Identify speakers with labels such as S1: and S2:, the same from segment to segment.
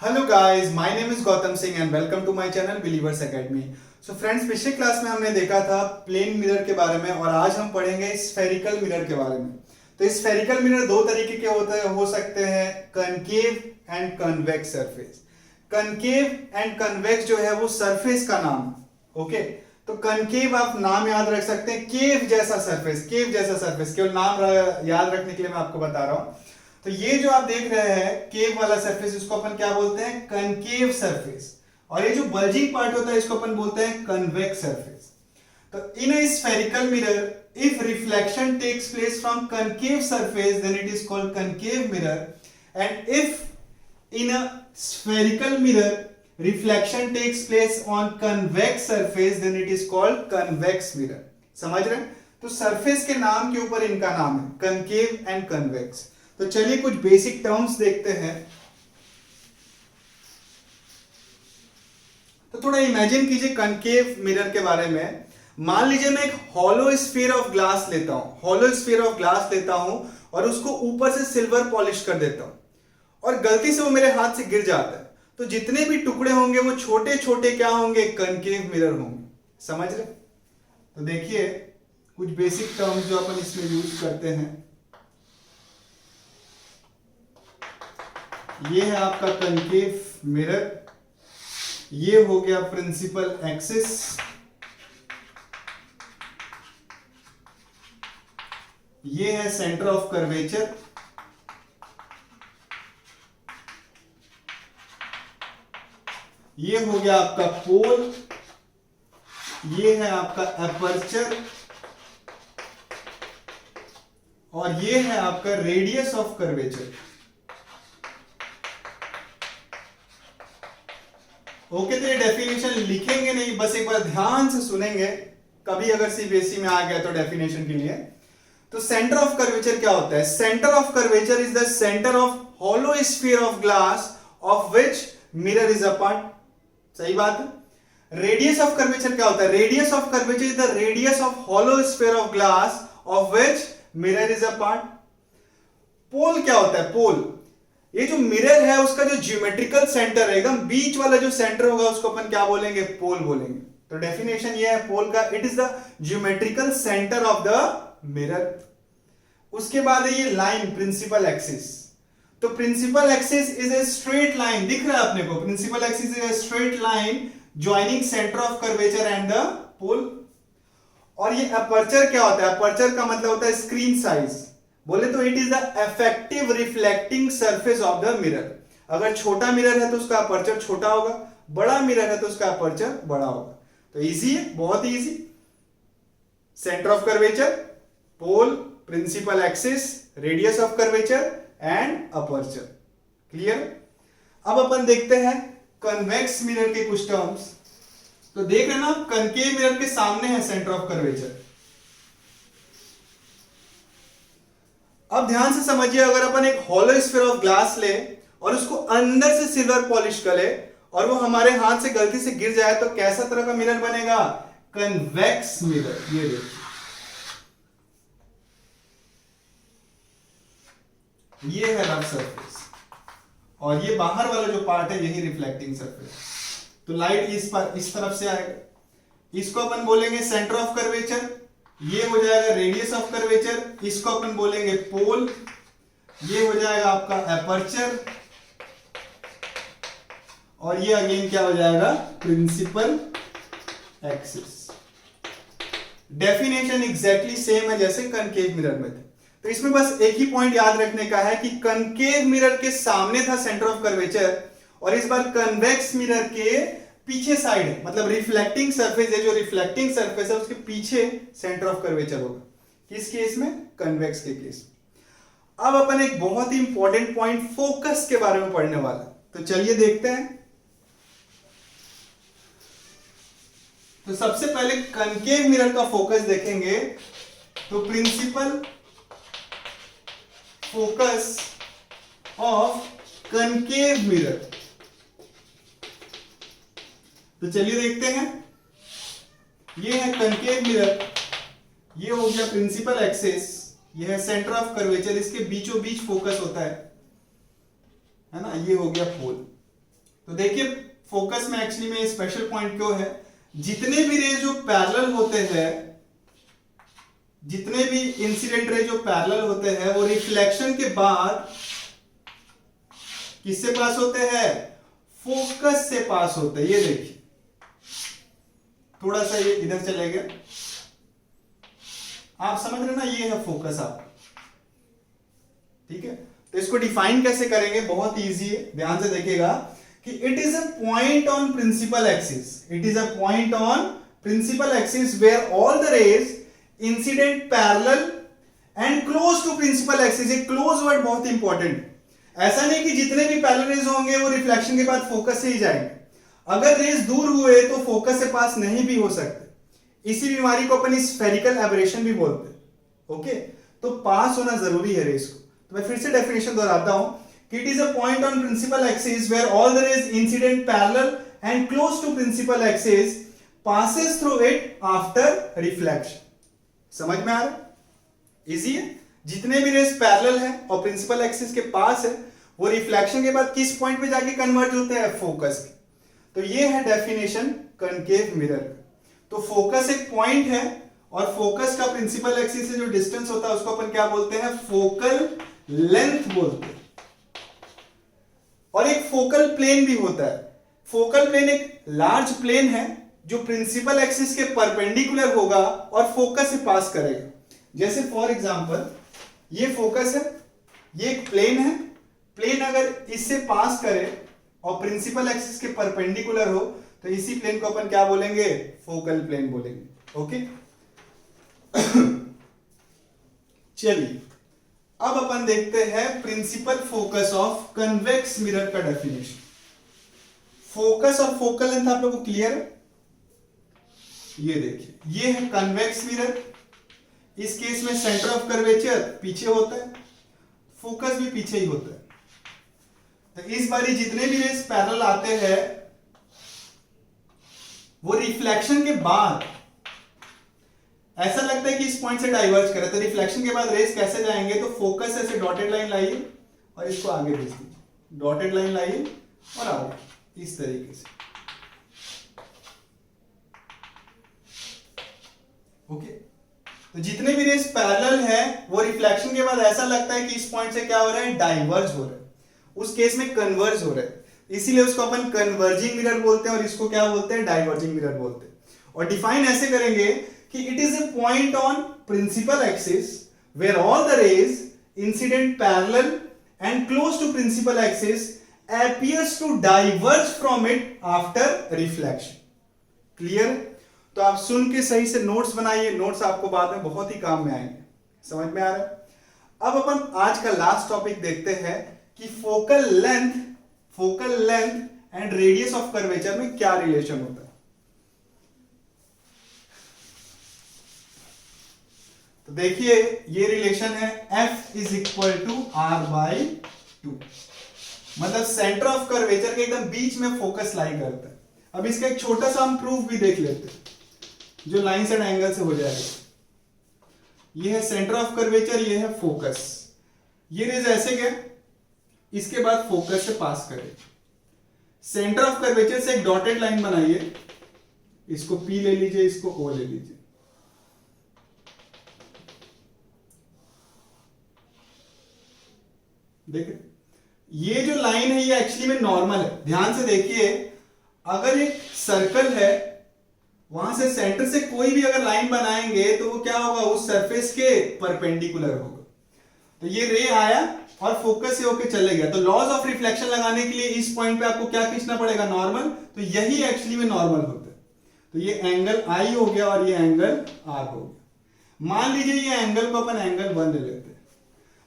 S1: Hello guys, my name is Gautam Singh and welcome to my channel believers academy. So friends, पिछले class में हमने देखा था प्लेन मिरर के बारे में और आज हम पढ़ेंगे स्फेरिकल मिरर के बारे में। तो स्फेरिकल मिरर दो तरीके के हो सकते हैं, concave and convex surface. Concave and convex जो है वो सरफेस का नाम, ओके। तो कनकेव आप नाम याद रख सकते हैं, केव जैसा सरफेस, केव जैसा सरफेस, केवल नाम याद रखने के लिए मैं आपको बता रहा हूं। तो ये जो आप देख रहे हैं केव वाला सरफेस, इसको अपन क्या बोलते हैं? Concave surface. और ये जो बल्जिंग पार्ट होता है इसको अपन बोलते हैं कन्वेक्स सरफेस। तो in a spherical mirror, if reflection takes place from concave surface then it is called concave mirror, and if in a spherical mirror reflection takes place on convex surface then it is called convex mirror। समझ रहे हैं? तो surface के नाम के ऊपर इनका नाम है कनकेव एंड कन्वेक्स। तो चलिए कुछ बेसिक टर्म्स देखते हैं। तो थोड़ा इमेजिन कीजिए कनकेव मिरर के बारे में। मान लीजिए मैं एक हॉलो स्फीयर ऑफ ग्लास लेता हूं, हॉलो स्फीयर ऑफ ग्लास लेता हूं और उसको ऊपर से सिल्वर पॉलिश कर देता हूं और गलती से वो मेरे हाथ से गिर जाता है, तो जितने भी टुकड़े होंगे वो छोटे छोटे क्या होंगे? कनकेव मिरर होंगे। समझ रहे? तो देखिए कुछ बेसिक टर्म्स जो अपन इसमें यूज करते हैं। ये है आपका कनकेव मिरर, ये हो गया प्रिंसिपल एक्सिस, ये है सेंटर ऑफ कर्वेचर, ये हो गया आपका पोल, ये है आपका एपर्चर और ये है आपका रेडियस ऑफ कर्वेचर। ओके, तो ये डेफिनेशन लिखेंगे नहीं, बस एक बार ध्यान से सुनेंगे, कभी अगर सीबीएसई में आ गया तो डेफिनेशन के लिए। तो सेंटर ऑफ कर्वेचर क्या होता है? Centre of curvature is the centre of hollow sphere of glass of which mirror is a part. सही बात है। रेडियस ऑफ कर्वेचर क्या होता है? Radius of curvature is the radius of hollow sphere of glass of which mirror is a part. Pole क्या होता है? पोल, ये जो मिरर है उसका जो ज्योमेट्रिकल सेंटर है, एकदम बीच वाला जो सेंटर होगा उसको अपन क्या बोलेंगे? पोल बोलेंगे। तो डेफिनेशन ये है पोल का, it is the geometrical centre of the mirror. उसके बाद है ये लाइन, प्रिंसिपल एक्सिस। तो principal axis is a straight line, दिख रहा है अपने को, principal axis is a straight line joining centre of curvature and the pole. और ये अपर्चर क्या होता है? अपर्चर का मतलब होता है स्क्रीन साइज। बोले तो it is the effective reflecting surface of the mirror. अगर छोटा मिरर है तो उसका अपर्चर छोटा होगा, बड़ा मिरर है तो उसका अपर्चर बड़ा होगा। तो इजी है, बहुत easy. Centre of curvature, pole, principal axis, radius of curvature and aperture. Clear? अब अपन देखते हैं कन्वेक्स मिरर के कुछ टर्म्स। तो देख रहे हैं ना, कनकेव मिरर के सामने है सेंटर ऑफ कर्वेचर। अब ध्यान से समझिए, अगर अपन एक हॉलो स्फीयर ऑफ ग्लास ले और उसको अंदर से सिल्वर पॉलिश करे और वो हमारे हाथ से गलती से गिर जाए तो कैसा तरह का मिरर बनेगा? Convex mirror. ये देखिए, ये है रफ सरफेस और ये बाहर वाला जो पार्ट है यही रिफ्लेक्टिंग सरफेस। तो लाइट इस तरफ से आएगा, इसको अपन बोलेंगे सेंटर ऑफ कर्वेचर, ये हो जाएगा रेडियस ऑफ कर्वेचर, इसको अपन बोलेंगे पोल, ये हो जाएगा आपका एपर्चर और ये अगेन क्या हो जाएगा? Principal axis. Definition exactly same है जैसे कनकेव मिरर में थे। तो इसमें बस एक ही पॉइंट याद रखने का है कि कनकेव मिरर के सामने था सेंटर ऑफ कर्वेचर और इस बार कन्वेक्स मिरर के पीछे साइड है, मतलब रिफ्लेक्टिंग सरफेस है, जो रिफ्लेक्टिंग सरफेस है उसके पीछे सेंटर ऑफ कर्वेचर होगा। किस केस में? कन्वेक्स के केस में। अब अपन एक बहुत ही इंपॉर्टेंट पॉइंट फोकस के बारे में पढ़ने वाला, तो चलिए देखते हैं। तो सबसे पहले कनकेव मिरर का फोकस देखेंगे। तो principal focus of concave mirror, तो चलिए देखते हैं। ये है कनकेव मिरर, ये हो गया प्रिंसिपल एक्सिस, ये है सेंटर ऑफ कर्वेचर, इसके बीचों बीच फोकस होता है ना, ये हो गया पोल। तो देखिए फोकस में एक्चुअली में स्पेशल पॉइंट क्यों है, जितने भी रेज जो पैरेलल होते हैं, जितने भी इंसिडेंट रे जो पैरेलल होते हैं वो रिफ्लेक्शन के बाद किससे पास होते हैं, फोकस से पास होते हैं। ये देखिए थोड़ा सा ये इधर चले गए, आप समझ रहे ना, ये है फोकस आप, ठीक है। तो इसको डिफाइन कैसे करेंगे, बहुत इजी है, ध्यान से देखिएगा कि it is a point on principal axis, it is a point on principal axis where all the rays incident parallel and close to principal axis. ये क्लोज वर्ड बहुत इंपॉर्टेंट है, ऐसा नहीं कि जितने भी पैरेलल रेज होंगे वो रिफ्लेक्शन के बाद फोकस से ही जाएंगे, अगर रेज दूर हुए तो फोकस से पास नहीं भी हो सकते। इसी बीमारी को अपन स्फेरिकल एबरेशन भी बोलते हैं, ओके। तो पास होना जरूरी है रेज को। तो मैं फिर से डेफिनेशन दोहराता हूं कि it is a point on principal axis where all the rays incident parallel and close to principal axis passes through it after reflection. समझ में आ रहा है, इजी है। जितने भी रेज पैरेलल है और प्रिंसिपल एक्सिस के पास है वो रिफ्लेक्शन के बाद किस पॉइंट पे जाके कन्वर्ट होते हैं, फोकस के। तो ये है डेफिनेशन कनकेव मिरर। तो फोकस एक पॉइंट है और फोकस का प्रिंसिपल एक्सिस से जो डिस्टेंस होता है उसको अपन क्या बोलते हैं, फोकल लेंथ बोलते हैं। और एक फोकल प्लेन भी होता है। फोकल प्लेन एक लार्ज प्लेन है जो प्रिंसिपल एक्सिस के परपेंडिकुलर होगा और फोकस से पास करेगा। जैसे फॉर एग्जांपल ये फोकस है, ये एक प्लेन है, प्लेन अगर इससे पास करे और प्रिंसिपल एक्सिस के परपेंडिकुलर हो तो इसी प्लेन को अपन क्या बोलेंगे, फोकल प्लेन बोलेंगे, ओके। चलिए अब अपन देखते हैं principal focus of convex mirror का डेफिनेशन। फोकस और फोकल लेंथ आप लोगों को क्लियर है। ये देखिए ये है कन्वेक्स मिरर, इस केस में सेंटर ऑफ कर्वेचर पीछे होता है, फोकस भी पीछे ही होता है। तो इस बारी जितने भी रेज पैरेलल आते हैं वो रिफ्लेक्शन के बाद ऐसा लगता है कि इस पॉइंट से डाइवर्ज करे, तो रिफ्लेक्शन के बाद रेज कैसे जाएंगे, तो फोकस से डॉटेड लाइन लाइए और इसको आगे भेज दीजिए, डॉटेड लाइन लाइए और आगे इस तरीके से, ओके। तो जितने भी रेज पैरेलल है वो रिफ्लेक्शन के बाद ऐसा लगता है कि इस पॉइंट से क्या हो रहा है, डाइवर्ज हो रहा है, उस केस में कन्वर्ज हो रहा है, इसीलिए उसको अपन कन्वर्जिंग मिरर बोलते हैं और इसको क्या बोलते हैं, डाइवर्जिंग मिरर बोलते हैं। और डिफाइन ऐसे करेंगे कि it is a point on principal axis where all the rays incident parallel and close to principal axis appears to diverge from it after reflection। Clear? तो आप सुन के सही से नोट्स बनाइए, नोट्स आपको बाद में बहुत ही काम में आएंगे। समझ में आ रहा है? अब अपन आज का लास्ट टॉपिक देखते हैं कि focal length and radius of curvature में क्या रिलेशन होता है। तो देखिए ये रिलेशन है F is equal to R/2, मतलब सेंटर ऑफ कर्वेचर के एकदम बीच में फोकस लाई करता है। अब इसका एक छोटा सा हम प्रूफ भी देख लेते हैं जो लाइंस एंड एंगल से हो जाएगा। ये है सेंटर ऑफ कर्वेचर, ये है फोकस। ये रेज ऐसे गए, इसके बाद फोकस से पास करें। सेंटर ऑफ कर्वेचर से एक डॉटेड लाइन बनाइए, इसको P ले लीजिए, इसको O ले लीजिए। देखिए ये जो लाइन है ये एक्चुअली में नॉर्मल है। ध्यान से देखिए, अगर एक सर्कल है वहां से सेंटर से कोई भी अगर लाइन बनाएंगे तो वो क्या होगा, उस सरफेस के परपेंडिकुलर होगा। तो ये रे आया और फोकस से होके चले गया, तो लॉज ऑफ रिफ्लेक्शन लगाने के लिए इस पॉइंट पे आपको क्या खींचना पड़ेगा, नॉर्मल। तो यही एक्चुअली में नॉर्मल होता है। तो ये एंगल I हो गया और ये एंगल R हो गया। मान लीजिए ये एंगल को अपन एंगल 1 ले लेते हैं,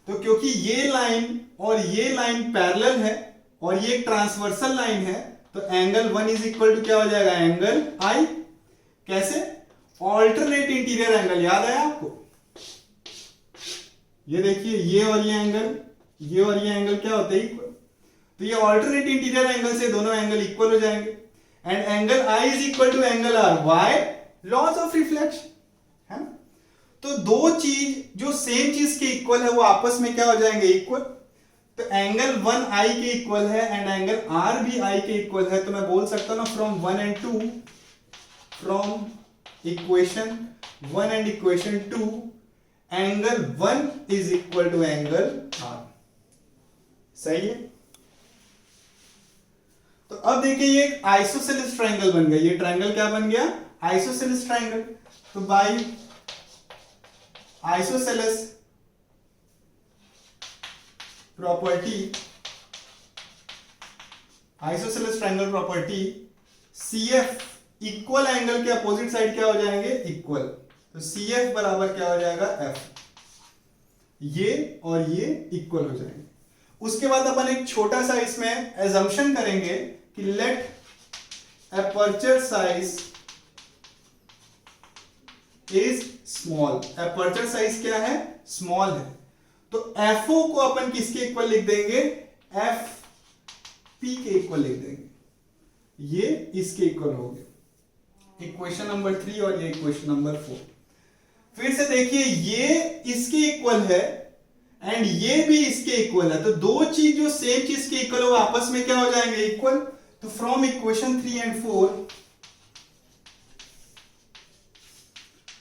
S1: तो क्योंकि ये लाइन और ये लाइन पैरेलल है और ये ट्रांसवर्सल लाइन है, तो एंगल 1 इज इक्वल टू क्या हो जाएगा, एंगल I। कैसे, ऑल्टरनेट इंटीरियर एंगल, याद है आपको? ये देखिए ये और ये एंगल, ये और ये एंगल क्या होते हैं, इक्वल। तो ये ऑल्टरनेट इंटीरियर एंगल से दोनों एंगल इक्वल हो जाएंगे and angle I is equal to angle R। Why? Laws of reflection, है ना। तो दो चीज जो सेम चीज के इक्वल है वो आपस में क्या हो जाएंगे, इक्वल। तो तो एंगल 1 आई के इक्वल है एंड एंगल आर भी आई के इक्वल है, तो मैं बोल सकता हूं ना from 1 and 2, from equation 1 and equation 2 angle 1 is equal to angle R. सही है। तो अब देखिए ये एक आइसोसेलेस ट्रायंगल बन गया। ये ट्रायंगल क्या बन गया? Isosceles triangle. तो by isosceles property, isosceles triangle property, CF equal angle के अपोजिट साइड क्या हो जाएंगे? इक्वल। तो CF बराबर क्या हो जाएगा? F। ये और ये इक्वल हो जाएंगे। उसके बाद अपन एक छोटा सा इसमें एजम्पशन करेंगे कि let aperture size is small. Aperture size क्या है? स्मॉल है। तो FO को अपन किसके इक्वल लिख देंगे? FP के इक्वल लिख देंगे। ये इसके इक्वल हो गया, इक्वेशन नंबर 3 और ये इक्वेशन नंबर 4। फिर से देखिए ये इसके इक्वल है एंड ये भी इसके इक्वल है। तो दो चीज जो सेम चीज के इक्वल हो आपस में क्या हो जाएंगे? इक्वल। तो फ्रॉम इक्वेशन 3 एंड 4,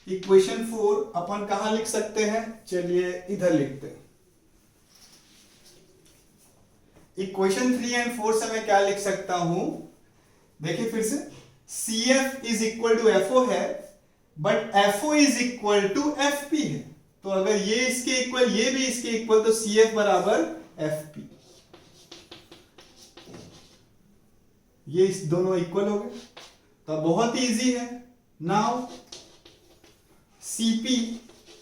S1: इक्वेशन 4 अपन कहां लिख सकते हैं? चलिए इधर लिखते हैं। इक्वेशन 3 एंड 4 से मैं क्या लिख सकता हूं? देखिए फिर से, CF is equal to FO है but FO is equal to FP है। तो अगर ये इसके इक्वल, ये भी इसके इक्वल, तो CF बराबर FP। ये इस दोनों इक्वल हो गए। तो बहुत इजी है। नाउ CP,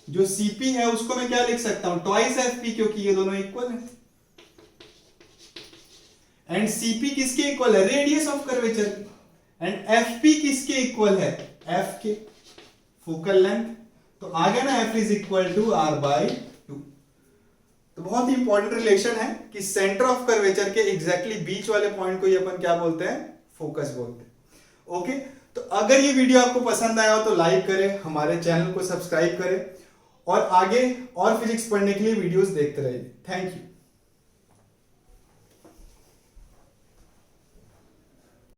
S1: जो CP है उसको मैं क्या लिख सकता हूं? ट्वाइस FP, क्योंकि ये दोनों इक्वल है। एंड CP किसके इक्वल है? Radius of curvature. And FP किसके इक्वल है? F के, फोकल लेंथ। तो आ गया ना F is equal to R/2। तो बहुत ही इंपॉर्टेंट रिलेशन है कि सेंटर ऑफ कर्वेचर के एग्जैक्टली बीच वाले पॉइंट को ये अपन क्या बोलते हैं? फोकस बोलते हैं। ओके, तो अगर ये वीडियो आपको पसंद आया हो तो लाइक करें, हमारे चैनल को सब्सक्राइब करें और आगे और फिजिक्स पढ़ने के लिए वीडियोस देखते रहिए। Thank you.